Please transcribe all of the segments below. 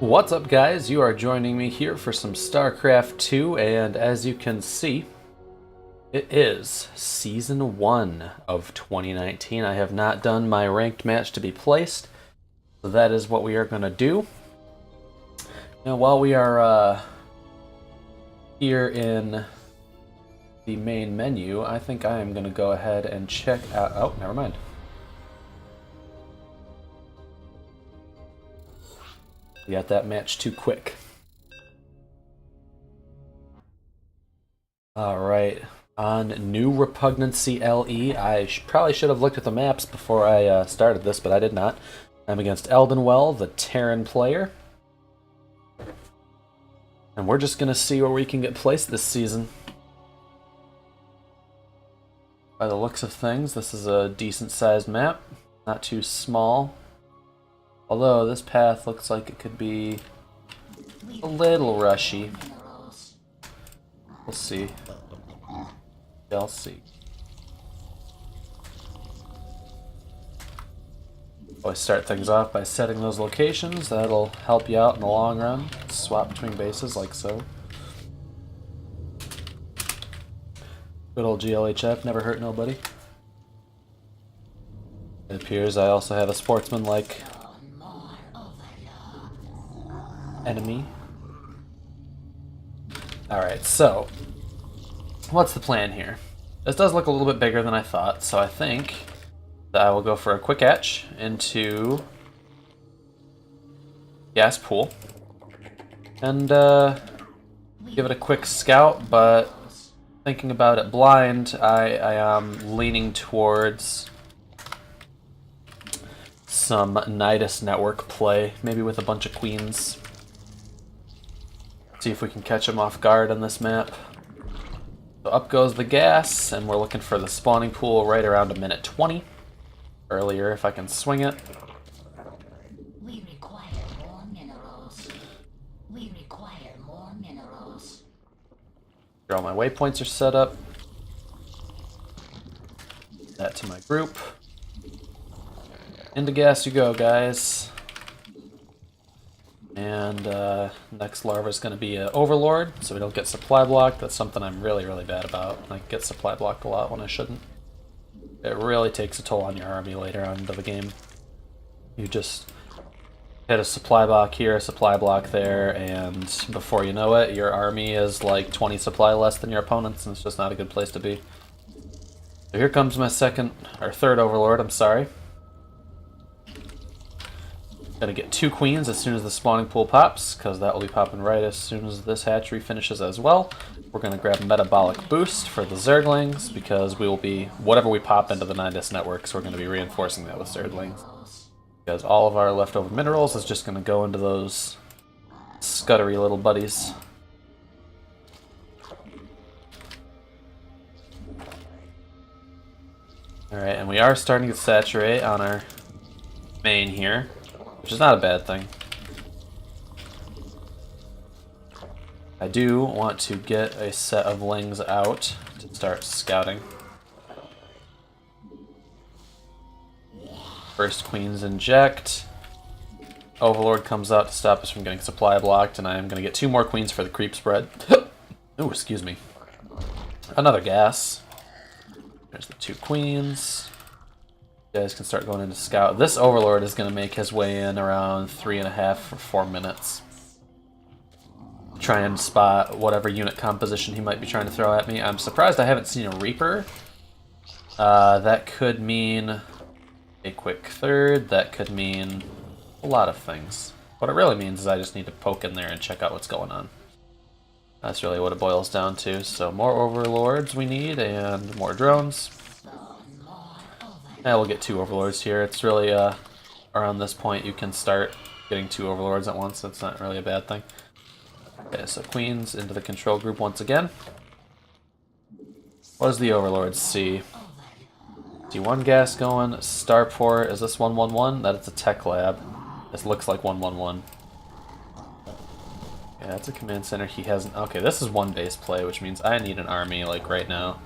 What's up, guys? You are joining me here for some Starcraft 2, and as you can see, it is Season 1 of 2019. I have not done my ranked match to be placed, so that is what we are going to do. Now, while we are here in the main menu, I think I am going to go ahead and check out... Oh, never mind. We got that match too quick. Alright, on New Repugnancy LE, I probably should have looked at the maps before I started this, but I did not. I'm against Eldenwell, the Terran player. And we're just going to see where we can get placed this season. By the looks of things, this is a decent-sized map, not too small. Although this path looks like it could be a little rushy. We'll see. I'll see. Always start things off by setting those locations. That'll help you out in the long run. Swap between bases like so. Good old GLHF, never hurt nobody. It appears I also have a sportsman-like enemy. Alright, so what's the plan here? This does look a little bit bigger than I thought, so I think that I will go for a quick etch into gas pool and give it a quick scout, but thinking about it blind, I am leaning towards some Nidus network play, maybe with a bunch of queens. See if we can catch them off guard on this map. So up goes the gas, and we're looking for the spawning pool right around a minute 20. Earlier, if I can swing it. We require more minerals. We require more minerals. Here all my waypoints are set up. That to my group. Into gas you go, guys. And next larva is going to be an Overlord, so we don't get supply blocked. That's something I'm really bad about. I get supply blocked a lot when I shouldn't. It really takes a toll on your army later on into the game. You just hit a supply block here, a supply block there, and before you know it, your army is like 20 supply less than your opponent's, and it's just not a good place to be. So here comes my third Overlord, I'm sorry. Gonna get 2 queens as soon as the spawning pool pops, because that will be popping right as soon as this hatchery finishes as well. We're gonna grab metabolic boost for the Zerglings, because we will be, whatever we pop into the Nidus networks, we're gonna be reinforcing that with Zerglings. Because all of our leftover minerals is just gonna go into those scuttery little buddies. Alright, and we are starting to saturate on our main here, which is not a bad thing. I do want to get a set of lings out to start scouting. First queens inject. Overlord comes out to stop us from getting supply blocked, and I am going to get 2 more queens for the creep spread. Oh, excuse me. Another gas. There's the 2 queens. You guys can start going into scout. This Overlord is going to make his way in around 3.5 or 4 minutes. Try and spot whatever unit composition he might be trying to throw at me. I'm surprised I haven't seen a Reaper. That could mean a quick third. That could mean a lot of things. What it really means is I just need to poke in there and check out what's going on. That's really what it boils down to. So more Overlords we need, and more drones. Yeah, we'll get 2 Overlords here. It's really, around this point you can start getting 2 Overlords at once. That's not really a bad thing. Okay, so queens into the control group once again. What does the Overlords see? See 1 gas going. Starport, is this 111? That is a tech lab. This looks like 111. Yeah, that's a command center. He hasn't... Okay, this is 1 base play, which means I need an army, like, right now.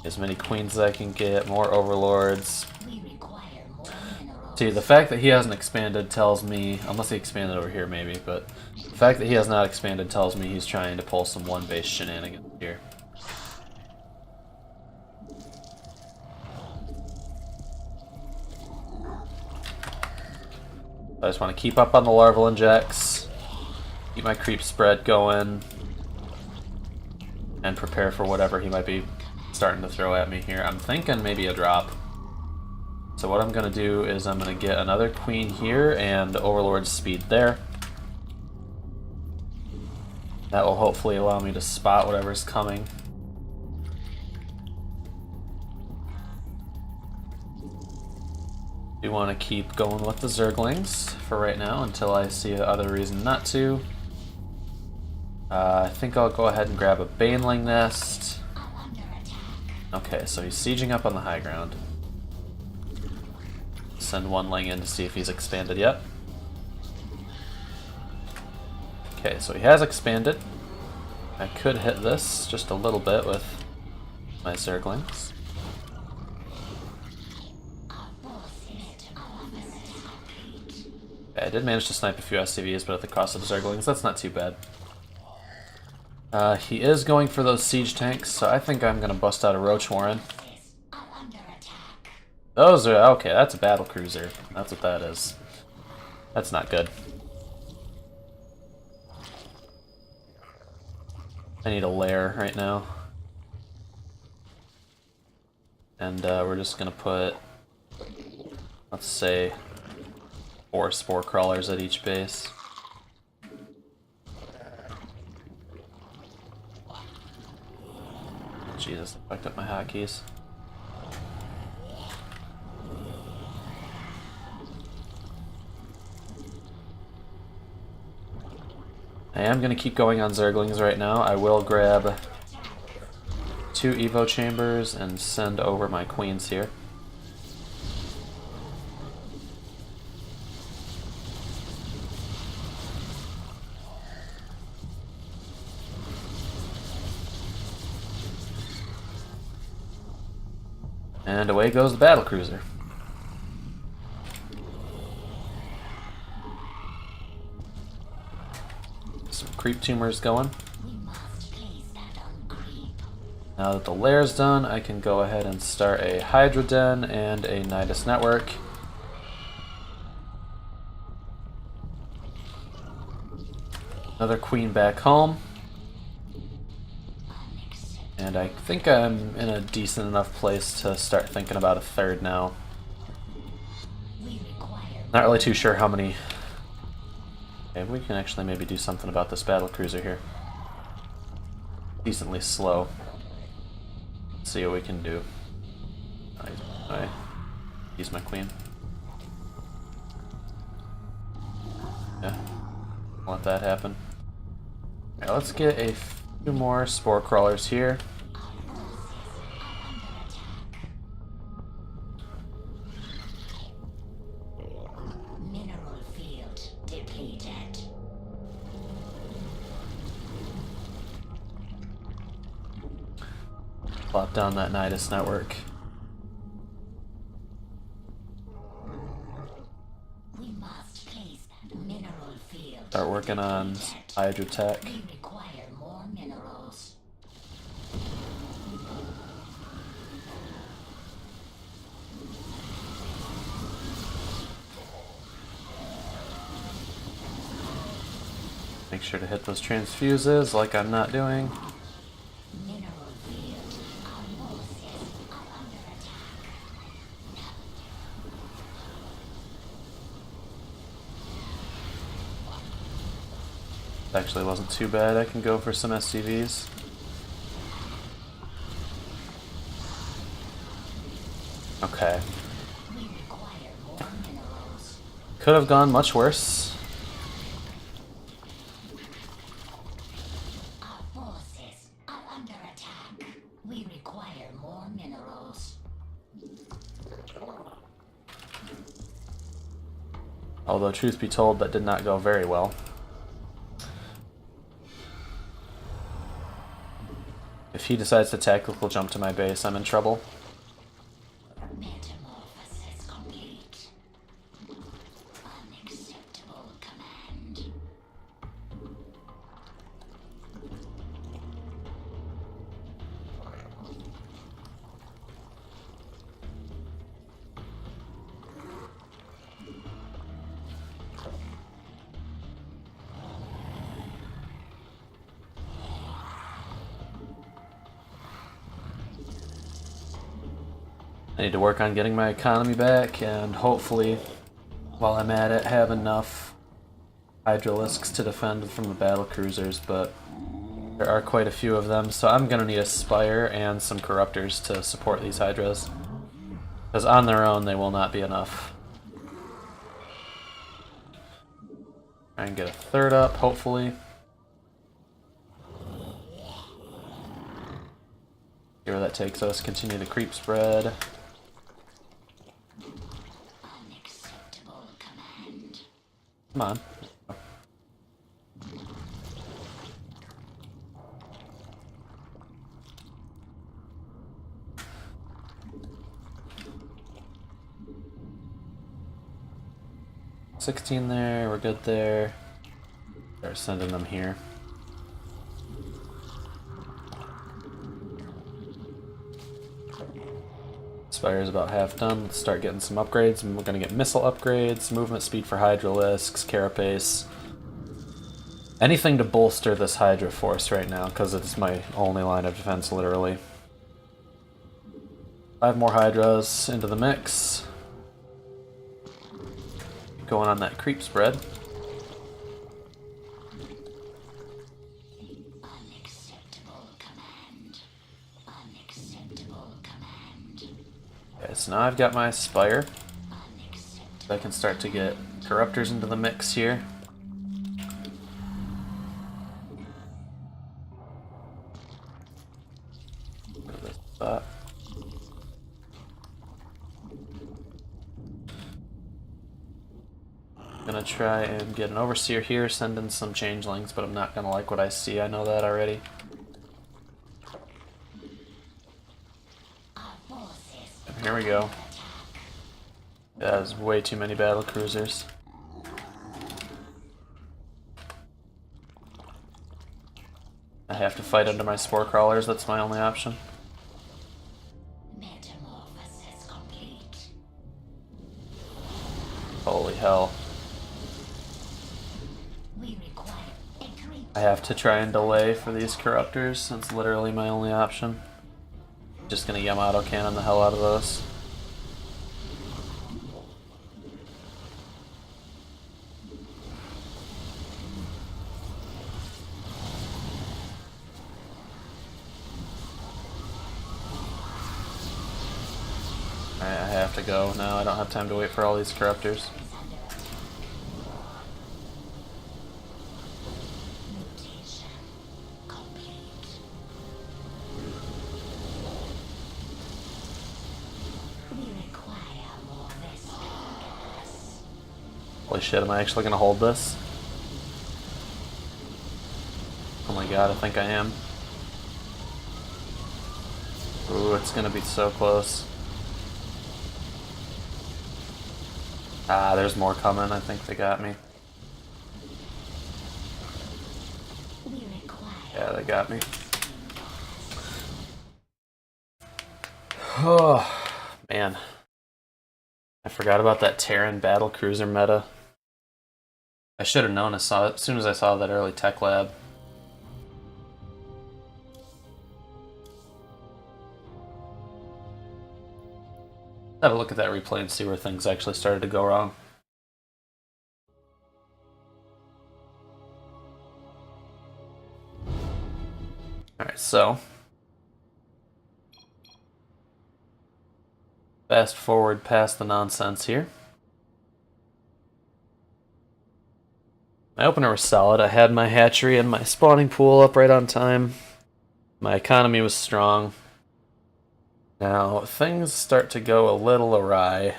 As many queens as I can get, more Overlords. See, the fact that he hasn't expanded tells me, unless he expanded over here maybe, but the fact that he has not expanded tells me he's trying to pull some one-base shenanigans here. I just want to keep up on the larval injects, keep my creep spread going, and prepare for whatever he might be starting to throw at me here. I'm thinking maybe a drop. So what I'm going to do is I'm going to get another queen here and Overlord's speed there. That will hopefully allow me to spot whatever's coming. We want to keep going with the Zerglings for right now until I see other reason not to. I think I'll go ahead and grab a Baneling nest. Okay, so he's sieging up on the high ground. Send one Ling in to see if he's expanded yet. Okay, so he has expanded. I could hit this just a little bit with my Zerglings. Okay, I did manage to snipe a few SCVs, but at the cost of Zerglings. That's not too bad. He is going for those siege tanks, so I think I'm going to bust out a Roach Warren. Those are... okay, that's a Battlecruiser. That's what that is. That's not good. I need a lair right now. And we're just going to put, let's say, 4 spore crawlers at each base. Jesus, I fucked up my hotkeys. I am going to keep going on Zerglings right now. I will grab 2 Evo chambers and send over my queens here. And away goes the Battlecruiser. Some creep tumors going. Now that the lair's done, I can go ahead and start a Hydra Den and a Nidus Network. Another queen back home. And I think I'm in a decent enough place to start thinking about a third now. Not really too sure how many... okay, we can actually maybe do something about this Battlecruiser here. Decently slow. Let's see what we can do. I use my queen. Yeah, let that happen. Alright, let's get a few more spore crawlers here. Mineral field depleted. Plop down that Nidus Network. We must place mineral field. Start working on Hydra Tech. We require more minerals. Make sure to hit those transfuses like I'm not doing. Mineral field. Our forces are under attack. Actually wasn't too bad. I can go for some SCVs. Okay. We require more minerals. Could have gone much worse. Our forces are under attack. We require more minerals. Although, truth be told, that did not go very well. If he decides to tactical jump to my base, I'm in trouble. Metamorphosis complete. I need to work on getting my economy back, and hopefully, while I'm at it, have enough Hydralisks to defend from the Battlecruisers, but there are quite a few of them, so I'm going to need a Spire and some Corruptors to support these Hydras. Because on their own, they will not be enough. Try and get a third up, hopefully. See where that takes us. Continue the creep spread. Unacceptable command. Come on. 16 there, we're good there. Start sending them here. Spire's about half done. Let's start getting some upgrades, and we're gonna get missile upgrades, movement speed for Hydralisks, Carapace. Anything to bolster this Hydra force right now, because it's my only line of defense, literally. 5 more Hydras into the mix. Going on that creep spread. Unacceptable command. Unacceptable command. Okay, so now I've got my Spire. Unacceptable. I can start to get Corruptors into the mix here. Go to this spot. Gonna try and get an Overseer here, send in some Changelings, but I'm not gonna like what I see, I know that already. Our forces. And here we go. There's way too many Battlecruisers. I have to fight under my Spore Crawlers, that's my only option. Metamorphosis complete. Holy hell. We require a creep. I have to try and delay for these Corruptors, that's literally my only option. Just gonna Yamato Cannon the hell out of those. Alright, I have to go now, I don't have time to wait for all these Corruptors. Mutation complete. We require more Vesper gas. Holy shit, am I actually gonna hold this? Oh my god, I think I am. Ooh, it's gonna be so close. Ah, there's more coming. I think they got me. We require Yeah, they got me. Oh, man. I forgot about that Terran Battlecruiser meta. I should have known as soon as I saw that early tech lab. Have a look at that replay and see where things actually started to go wrong. Alright, so fast forward past the nonsense here. My opener was solid. I had my hatchery and my spawning pool up right on time. My economy was strong. Now, things start to go a little awry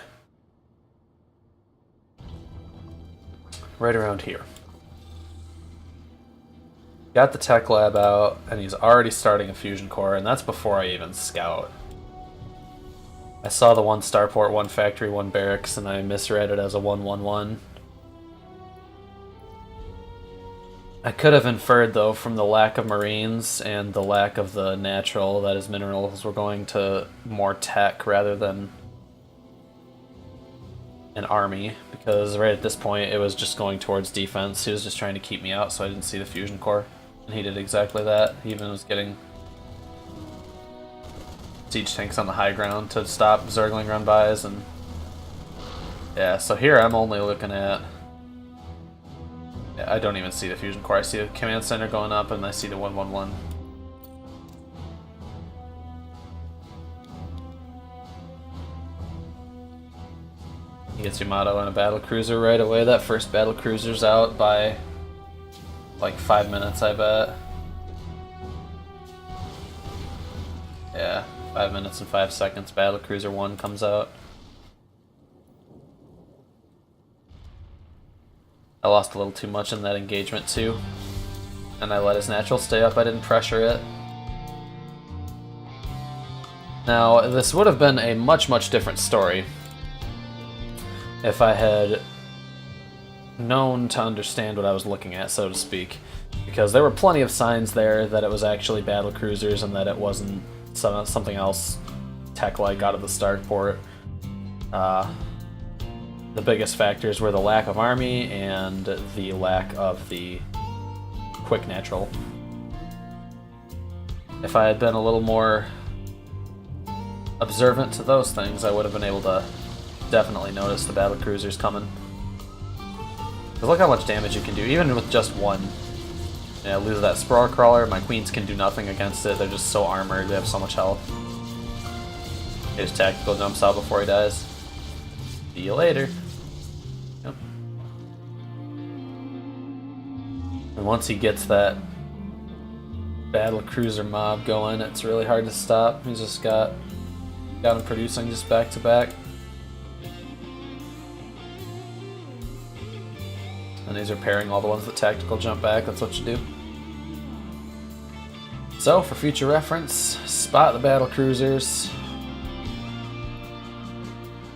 right around here. Got the tech lab out, and he's already starting a fusion core, and that's before I even scout. I saw the 1 Starport, 1 factory, 1 barracks, and I misread it as a 1-1-1. I could have inferred, though, from the lack of Marines and the lack of the natural, that his minerals were going to more tech rather than an army, because right at this point it was just going towards defense. He was just trying to keep me out so I didn't see the fusion core, and he did exactly that. He even was getting siege tanks on the high ground to stop Zergling run-bys, and yeah, so here I'm only looking at... Yeah, I don't even see the fusion core. I see the command center going up, and I see the 111. He gets Yamato and a Battlecruiser right away. That first Battlecruiser's out by like 5 minutes, I bet. Yeah, 5 minutes and 5 seconds. Battlecruiser 1 comes out. I lost a little too much in that engagement too. And I let his natural stay up, I didn't pressure it. Now, this would have been a much, much different story if I had known to understand what I was looking at, so to speak. Because there were plenty of signs there that it was actually Battlecruisers and that it wasn't something else tech-like out of the Starport. The biggest factors were the lack of army and the lack of the quick natural. If I had been a little more observant to those things, I would have been able to definitely notice the Battlecruisers coming. Because look how much damage you can do, even with just one. Yeah, lose that Spore Crawler, my queens can do nothing against it, they're just so armored, they have so much health. His tactical jumps out before he dies. See you later. Yep. And once he gets that Battlecruiser mob going, it's really hard to stop. He's just got him producing just back to back. And he's repairing all the ones that tactical jump back, that's what you do. So, for future reference, spot the Battlecruisers.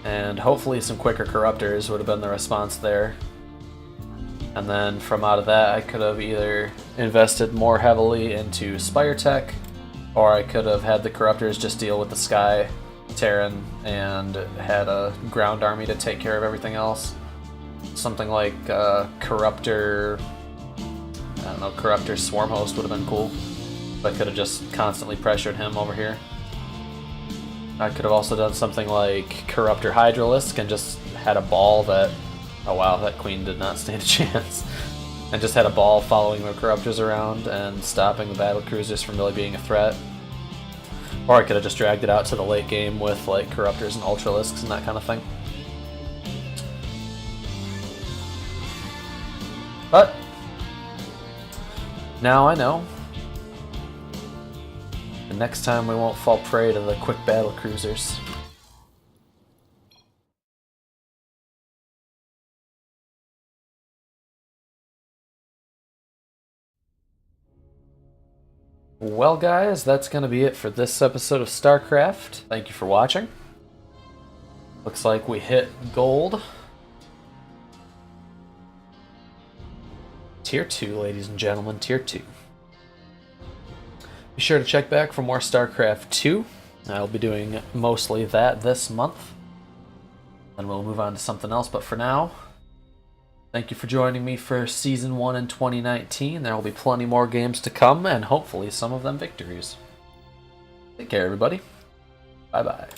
And hopefully some quicker Corruptors would have been the response there. And then from out of that, I could have either invested more heavily into Spire Tech, or I could have had the Corruptors just deal with the Sky Terran and had a ground army to take care of everything else. Something like Corruptor, I don't know, Corruptor Swarm Host would have been cool. I could have just constantly pressured him over here. I could have also done something like Corruptor Hydralisk and just had a ball that... Oh wow, that queen did not stand a chance. And just had a ball following the Corruptors around and stopping the Battlecruisers from really being a threat. Or I could have just dragged it out to the late game with like Corruptors and Ultralisks and that kind of thing. But now I know. And next time we won't fall prey to the quick Battlecruisers. Well guys, that's going to be it for this episode of Starcraft. Thank you for watching. Looks like we hit gold. Tier 2, ladies and gentlemen, Tier 2. Be sure to check back for more StarCraft 2. I'll be doing mostly that this month. Then we'll move on to something else, but for now, thank you for joining me for Season 1 in 2019. There will be plenty more games to come, and hopefully some of them victories. Take care, everybody. Bye-bye.